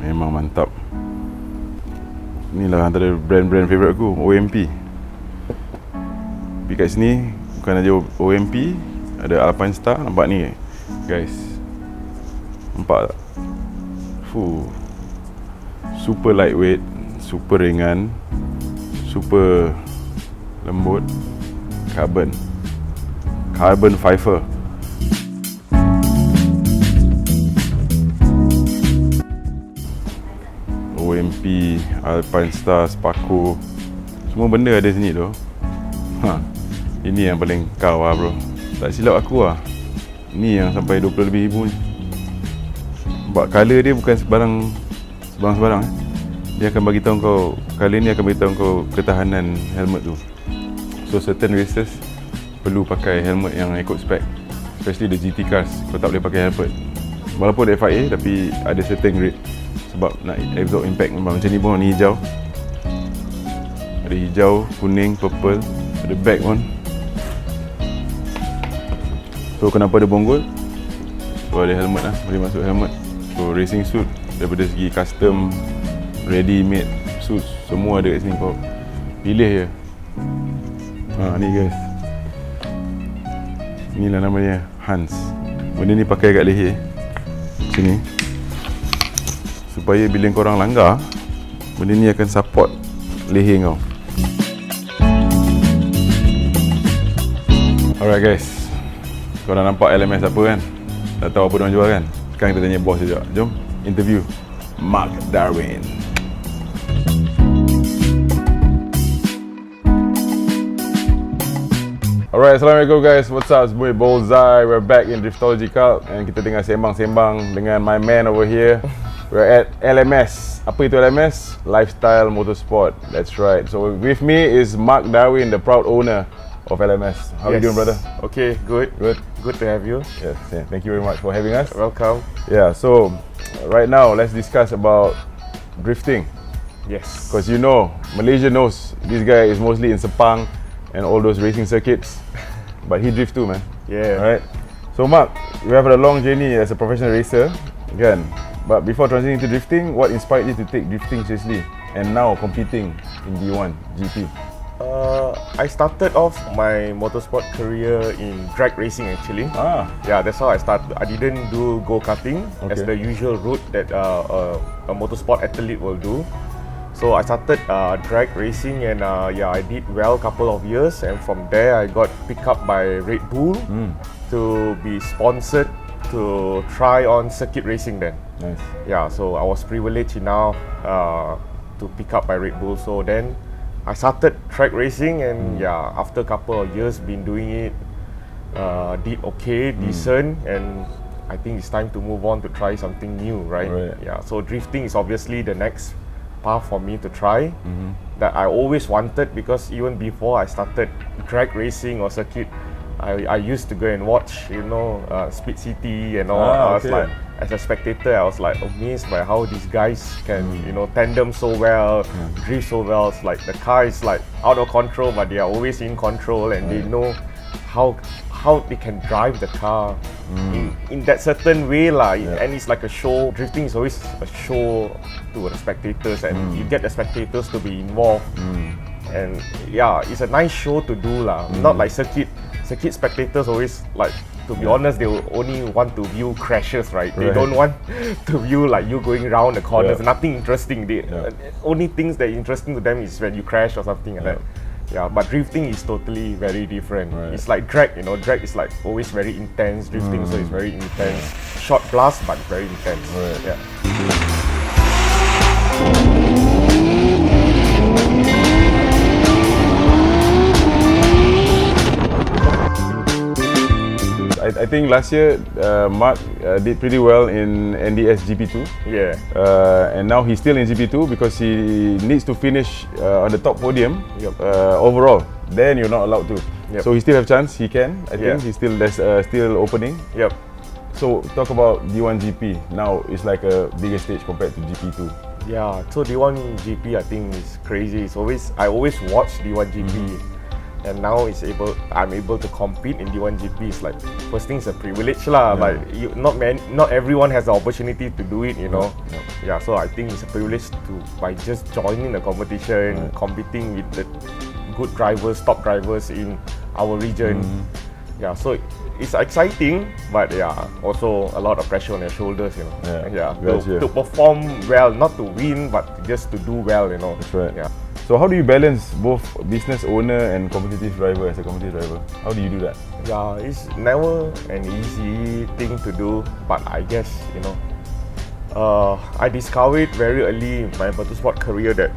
Memang mantap. Inilah antara brand-brand favourite aku, OMP. Tapi kat sini bukan aja OMP, ada Alpine Star. Nampak ni guys, nampak tak? Super lightweight, super ringan, super lembut. Carbon fiber. OMP, Alpine Star, Sparko, semua benda ada sini tu. Ini yang paling kau lah bro. Tak silap aku lah, ni yang sampai 20 lebih ribu ni. Sebab colour dia bukan sebarang-sebarang. Dia akan bagi tahu kau, colour ni akan bagi tahu kau ketahanan helmet tu. So certain races perlu pakai helmet yang ikut spec, especially the GT cars. Kau tak boleh pakai helmet walaupun dia FIA, tapi ada certain grade sebab nak absorb impact. Macam ni pun, ni hijau, ada hijau, kuning, purple, ada black pun. So kenapa ada bonggol? So ada helmet lah, boleh masuk helmet. So racing suit daripada segi custom, ready made suits, semua ada kat sini. Kau pilih je. Ni guys, inilah namanya Hans. Benda ni pakai kat leher sini, supaya bila korang langgar, benda ni akan support leher kau. Alright guys, kau dah nampak LMS apa kan? Dah tahu apa diorang jual kan? Sekarang kita tanya bos sekejap. Jom interview Mark Darwin. Alright, Assalamualaikum guys, what's up? It's me Bullseye. We're back in Driftology Cult and kita tengah sembang-sembang dengan my man over here. We're at LMS. Apa itu LMS? Lifestyle Motorsport. That's right. So with me is Mark Darwin, the proud owner of LMS. How are you doing, brother? Okay, good. Good to have you. Yes, yeah. Thank you very much for having us. Welcome. Yeah, so right now let's discuss about drifting. Yes. Because you know, Malaysia knows this guy is mostly in Sepang and all those racing circuits, but he drift too, man. Yeah. Alright. So Mark, you have a long journey as a professional racer, again. But before transitioning to drifting, what inspired you to take drifting seriously and now competing in D1 GP? I started off my motorsport career in drag racing actually. Yeah, that's how I started. I didn't do go-karting as the usual route that a motorsport athlete will do. So I started drag racing and I did well a couple of years, and from there I got picked up by Red Bull to be sponsored to try on circuit racing then. Nice. Yeah, so I was privileged enough to pick up by Red Bull. So then I started track racing and after a couple of years been doing it, did okay, decent, and I think it's time to move on to try something new, right? Yeah, so drifting is obviously the next path for me to try that I always wanted, because even before I started drag racing or circuit, I used to go and watch, Speed City and all. I was like, as a spectator, I was like amazed by how these guys can, tandem so well, drift so well. It's like the car is like out of control, but they are always in control, and they know how they can drive the car in that certain way lah. And it's like a show. Drifting is always a show to the spectators, and you get the spectators to be involved. And it's a nice show to do lah. Not like circuit spectators always, like, to be honest, they will only want to view crashes, right? They don't want to view like you going around the corners. Nothing interesting. Only things that are interesting to them is when you crash or something like that. Yeah, but drifting is totally very different. It's like drag, drag is like always very intense. Drifting so it's very intense. Short blast, but very intense. Yeah. I think last year Mark did pretty well in NDS GP2. Yeah. And now he's still in GP2 because he needs to finish on the top podium overall. Then you're not allowed to. So he still have chance. He can. I think he's there's still opening. Yep. So talk about D1 GP. Now it's like a bigger stage compared to GP2. Yeah. So D1 GP I think is crazy. I always watch D1 GP. and now I'm able to compete in D1GP. It's like, first thing, it's a privilege lah. Like not everyone has the opportunity to do it, you know. Yeah, so I think it's a privilege by just joining the competition, competing with the good drivers, top drivers in our region. Yeah, so it's exciting, but yeah, also a lot of pressure on your shoulders, you know. To perform well, not to win, but just to do well, you know. That's right. Yeah. So how do you balance both business owner and competitive driver as a competitive driver? How do you do that? Yeah, it's never an easy thing to do, but I guess, you know, I discovered very early in my motorsport career that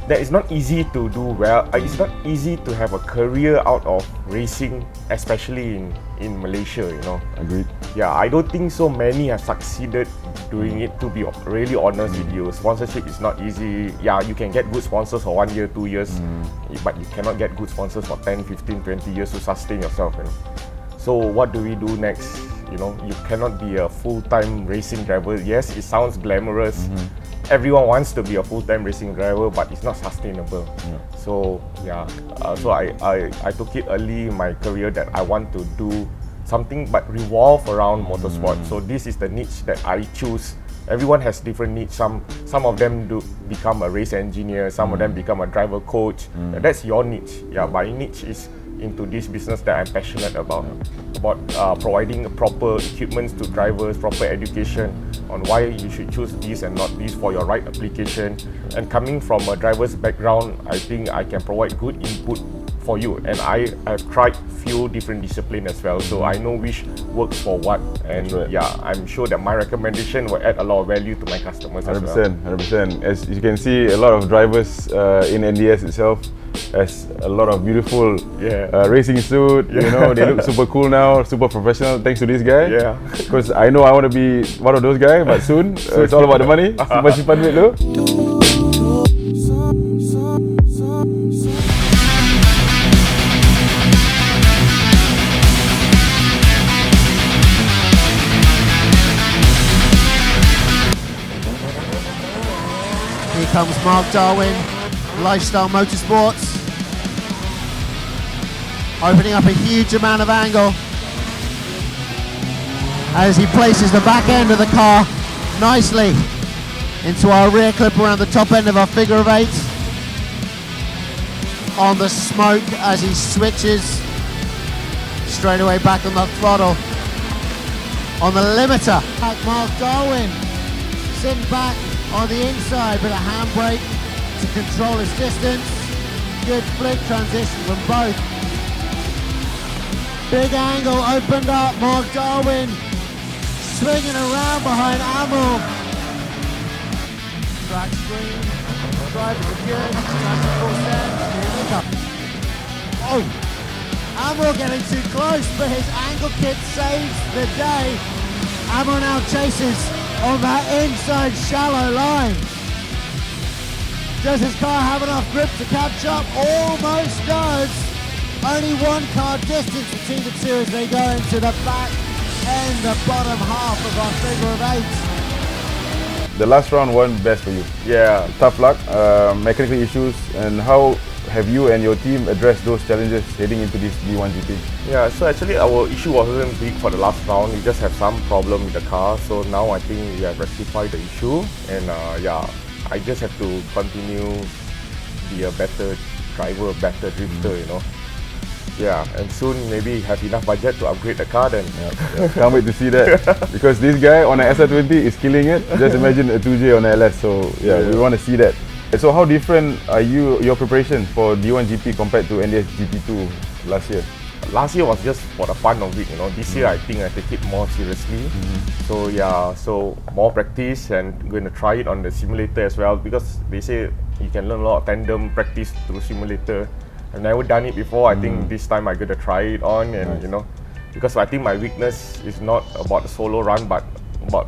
it's not easy to do well. It's not easy to have a career out of racing, especially in Malaysia, you know. Agreed. Yeah, I don't think so many have succeeded doing it, to be really honest with you. Sponsorship is not easy. Yeah, you can get good sponsors for 1 year, 2 years, but you cannot get good sponsors for 10, 15, 20 years to sustain yourself, you know. So what do we do next? You know, you cannot be a full-time racing driver. Yes, it sounds glamorous. Everyone wants to be a full-time racing driver, but it's not sustainable. So yeah, so I took it early in my career that I want to do something but revolve around motorsport. So this is the niche that I choose. Everyone has different niche. Some of them do become a race engineer. Some of them become a driver coach. That's your niche. Yeah, my niche is into this business that I'm passionate about providing proper equipment to drivers, proper education on why you should choose this and not this for your right application. And coming from a driver's background, I think I can provide good input for you. And I've tried few different disciplines as well, so I know which works for what. And yeah, I'm sure that my recommendation will add a lot of value to my customers 100%, as well. 100%. As you can see, a lot of drivers in NDS itself has a lot of beautiful racing suit. You know, they look super cool now, super professional thanks to this guy. Yeah. Because I know I want to be one of those guys, but soon it's all about the money. Simpan duit dulu. Here comes Mark Darwin, Lifestyle Motorsports, opening up a huge amount of angle as he places the back end of the car nicely into our rear clip around the top end of our figure of 8. On the smoke as he switches straight away back on the throttle. On the limiter, Mark Darwin sitting back on the inside, but a handbrake to control his distance. Good flick transition from both. Big angle opened up. Mark Darwin swinging around behind Amel. Track screen. Drivers are good. Full set. Here they come. Oh! Amel getting too close, but his angle kit saves the day. Amel now chases on that inside shallow line. Does his car have enough grip to catch up? Almost does. Only 1 car distance between the two as they go into the back end, the bottom half of our figure of 8. The last round went best for you. Yeah. Tough luck, mechanical issues, and how have you and your team addressed those challenges heading into this D1GP? Yeah, so actually our issue wasn't big for the last round. We just have some problem with the car. So now I think we have rectified the issue, and yeah, I just have to continue be a better driver, a better drifter, you know. Yeah, and soon maybe have enough budget to upgrade the car then. Can't wait to see that. Because this guy on an SR20 is killing it. Just imagine a 2J on a LS. So yeah, we want to see that. So how different are your preparation for D1GP compared to NDS GP2 last year? Last year was just for the fun of it, you know. This year I think I take it more seriously. So yeah, so more practice, and going to try it on the simulator as well, because they say you can learn a lot of tandem practice through simulator. I've never done it before. I think this time I'm going to try it on, and you know, because I think my weakness is not about the solo run, but about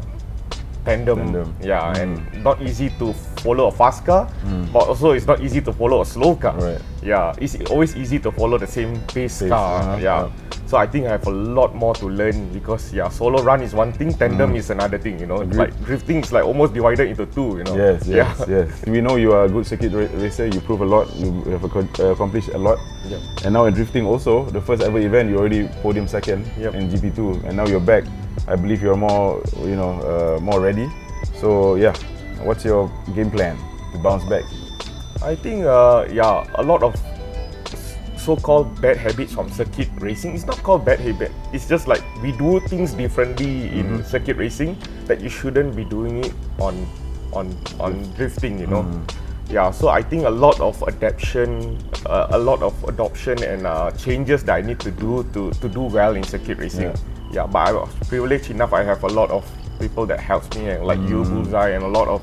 tandem. Yeah, and not easy to follow a fast car, but also it's not easy to follow a slow car. Right. Yeah, it's always easy to follow the same pace car. Yeah. So I think I have a lot more to learn because solo run is one thing, tandem is another thing. You know, like drifting is like almost divided into two. You know. Yes. We know you are a good circuit racer. You prove a lot. You have accomplished a lot. Yep. And now in drifting also, the first ever event, you already podium second in GP2, and now you're back. I believe you're more, more ready. So yeah, what's your game plan to bounce back? I think a lot of so-called bad habits from circuit racing. It's not called bad habit. It's just like we do things differently in circuit racing that you shouldn't be doing it on drifting. You know. Yeah. So I think a lot of adaptation and changes that I need to do to do well in circuit racing. Yeah. But I was privileged enough. I have a lot of people that helps me, and like you, Bullseye, and a lot of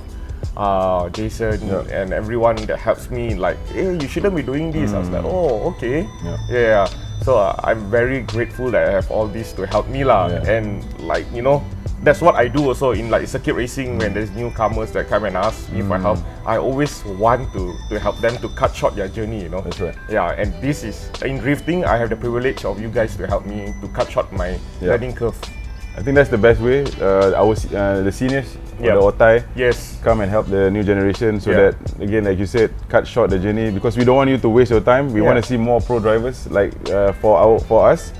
Jason and everyone that helps me, like, hey, you shouldn't be doing this. I was like, oh, okay. Yeah. So I'm very grateful that I have all this to help me lah. And like, you know, that's what I do also in like circuit racing. When there's newcomers that come and ask me for help, I always want to help them to cut short their journey, you know. That's right. Yeah, and this is in drifting, I have the privilege of you guys to help me to cut short my learning curve. I think that's the best way. The seniors, the Otai, come and help the new generation so that, again, like you said, cut short the journey, because we don't want you to waste your time. We want to see more pro drivers. Like for us,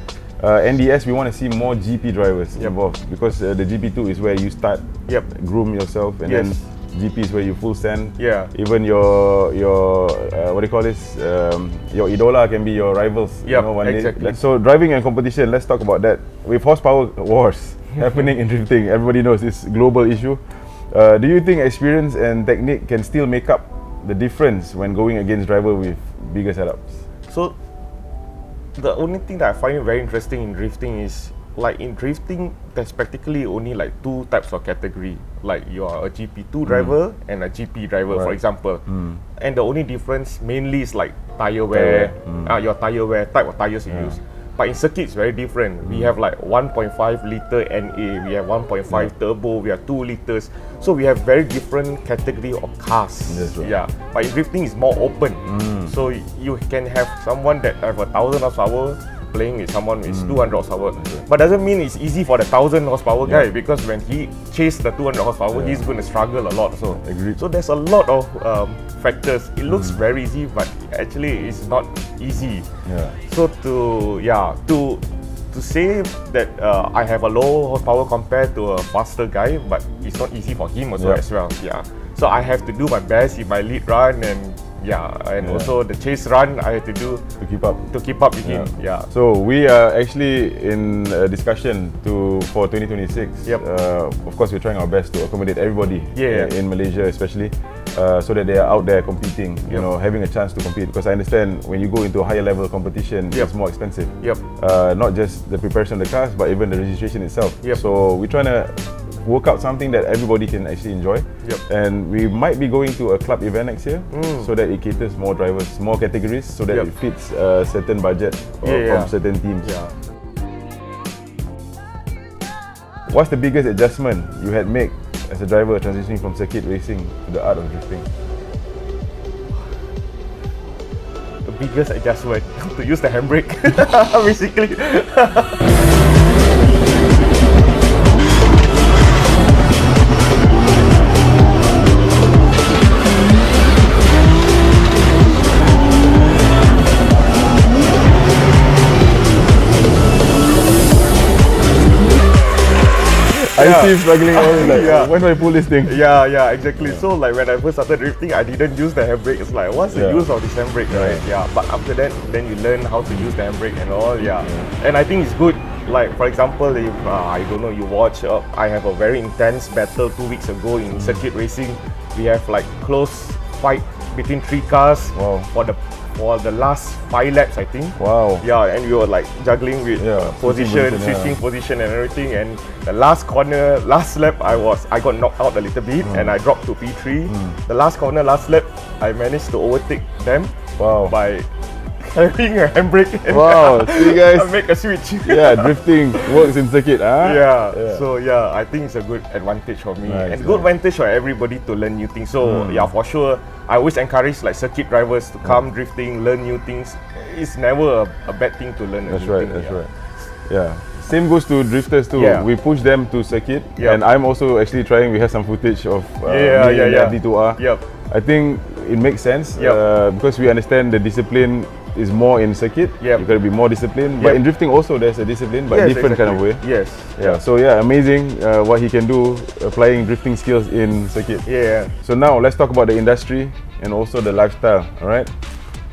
NDS, we want to see more GP drivers involved, because the GP2 is where you start, groom yourself, and then GP is where you full send. Even your what do you call this? Your idola can be your rivals. You know, one day. So driving and competition. Let's talk about that. With horsepower wars happening in drifting, everybody knows it's a global issue. Do you think experience and technique can still make up the difference when going against driver with bigger setups? So the only thing that I find very interesting in drifting is, like, in drifting, there's practically only like two types of category. Like, you are a GP2 driver and a GP driver, for example. And the only difference mainly is like tire wear, your tire wear, type of tires you use. But in circuit, it's very different. We have like 1.5 liter NA, we have 1.5 turbo, we have 2 liters. So we have very different category of cars. Yeah. But in drifting, it's more open. So you can have someone that have 1,000 horsepower playing with someone with 200 horsepower. But doesn't mean it's easy for the 1,000 horsepower guy, because when he chases the 200 horsepower, he's going to struggle a lot. So there's a lot of factors. It looks very easy, but actually it's not easy. So to say that I have a low horsepower compared to a faster guy, but it's not easy for him also as well. So I have to do my best in my lead run, and also the chase run I have to do to keep up with him. So we are actually in a discussion for 2026. Of course, we're trying our best to accommodate everybody in Malaysia, especially so that they are out there competing, you know, having a chance to compete. Because I understand when you go into a higher level competition, it's more expensive. Not just the preparation of the cars, but even the registration itself. So we're trying to work out something that everybody can actually enjoy. And we might be going to a club event next year, so that it caters more drivers, more categories, so that it fits a certain budget from certain teams. What's the biggest adjustment you had made as a driver transitioning from circuit racing to the art of drifting? The biggest adjustment to use the handbrake, basically. I see him struggling always, like, when do I pull this thing? Exactly. So like when I first started drifting, I didn't use the handbrake. It's like, what's the use of this handbrake, right? But after that, then you learn how to use the handbrake and all. And I think it's good. Like, for example, if I don't know, you watch, I have a very intense battle 2 weeks ago in circuit racing. We have like close fight between 3 cars for the last 5 laps, I think. And we were like juggling with position, switching position and everything. And the last corner, last lap, I got knocked out a little bit and I dropped to P3. The last corner, last lap, I managed to overtake them by having a handbrake. And Wow, see guys. make a switch. Yeah, drifting works in circuit, huh? Yeah. So yeah, I think it's a good advantage for me Nice, and good advantage for everybody to learn new things. So yeah, for sure, I always encourage like circuit drivers to come drifting, learn new things. It's never a bad thing to learn. That's a new right, thing, that's yeah. right. Yeah. Same goes to drifters too. Yeah. We push them to circuit, Yep. and I'm also actually trying. We have some footage of Yeah, me and yeah. D2R. Yep. I think it makes sense Yep. because we understand the discipline is more in circuit. Yep. You gotta be more disciplined. But Yep. in drifting also there's a discipline, but Yes, different kind of way. exactly. Yes. Yeah. So yeah, amazing what he can do applying drifting skills in circuit. Yeah. So now let's talk about the industry and also the lifestyle. All right.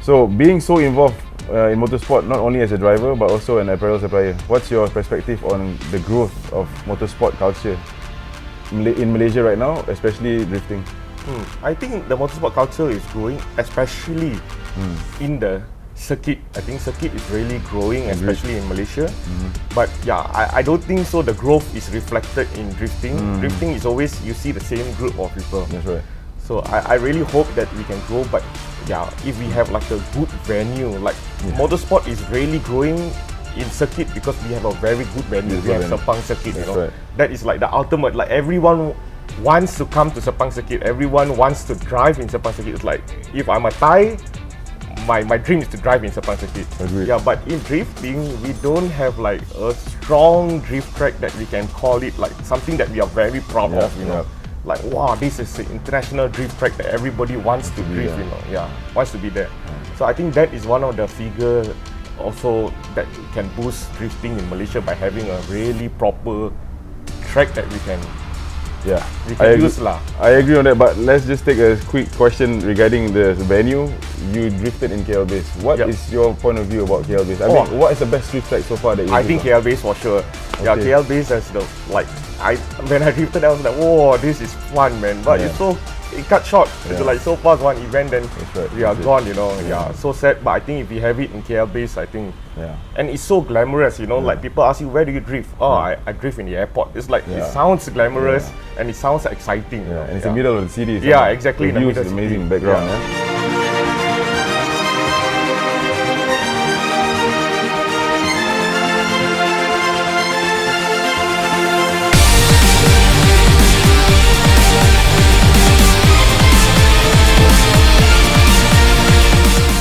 So being so involved in motorsport, not only as a driver but also an apparel supplier, what's your perspective on the growth of motorsport culture in Malaysia right now, especially drifting? I think the motorsport culture is growing, especially in the circuit. I think circuit is really growing, especially in Malaysia. But yeah, I don't think so. The growth is reflected in drifting. Drifting is always you see the same group of people. That's right. So I really hope that we can grow. But yeah, if we have like a good venue, like motorsport is really growing in circuit because we have a very good venue. Yes, We have venue. Sepang circuit, you That's know. right. That is like the ultimate. Like everyone wants to come to Sepang circuit. Everyone wants to drive in Sepang circuit. It's like if I'm a Thai, my dream is to drive in Sepang circuit. Agreed. Yeah, but in drifting, we don't have like a strong drift track that we can call it like something that we are very proud Yeah, of. You know. yeah. Like wow, this is the international drift track that everybody wants to drift, there. you know, wants to be there. So I think that is one of the figure also that can boost drifting in Malaysia by having a really proper track that we can Yeah, use lah. I agree on that, but let's just take a quick question regarding the venue. You drifted in KL base. What Yep. is your point of view about KL base? I Oh. mean, what is the best drift track so far that you I think KL base for sure. Yeah, Okay. KL base has the like when I drifted, I was like, whoa, this is fun, man. But Yeah. it cut short. It's Yeah. like so fast one event, then That's right, we are that's it. gone. You know, yeah, so sad. But I think if we have it in KL base, I think. Yeah. And it's so glamorous, you know. Like people ask you, where do you drift? Oh, I drift in the airport. It's like it Yeah. sounds glamorous and it sounds exciting. you know. And it's in the middle of the city. Yeah, exactly, in The the views middle is of the amazing city. background. Yeah. Yeah.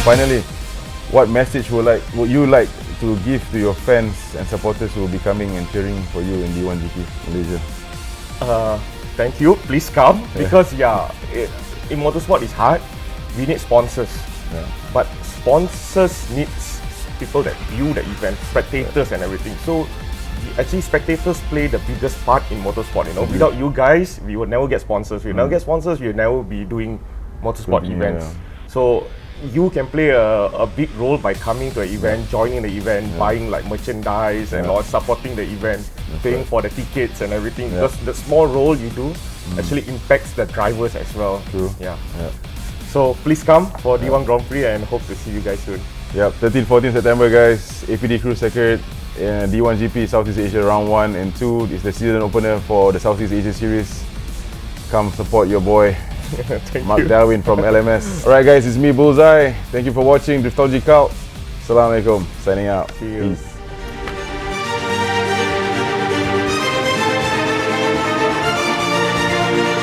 Finally, what message would you like to give to your fans and supporters who will be coming and cheering for you in D1 GP Malaysia? Thank you. Please come because in motorsport it's hard. We need sponsors, Yeah. but sponsors needs people that view the event, spectators and everything. So actually, spectators play the biggest part in motorsport. You know, without you guys, we would never get sponsors. We never get sponsors. We would never be doing motorsport Good, events. yeah. So you can play a big role by coming to an event, joining the event, buying like merchandise and all, supporting the event, paying for the tickets and everything. Yeah. Because the small role you do actually impacts the drivers as well. True. Yeah. Yeah. So please come for D1 Grand Prix and hope to see you guys soon. Yep, 13-14 September guys, APD Cruise Circuit, D1 GP Southeast Asia Round 1 and 2 is the season opener for the Southeast Asia Series. Come support your boy, Thank Mark you. Darwin from LMS. Alright guys, it's me Bullseye. Thank you for watching Driftology Cult. Assalamualaikum. Signing out. See you. Peace.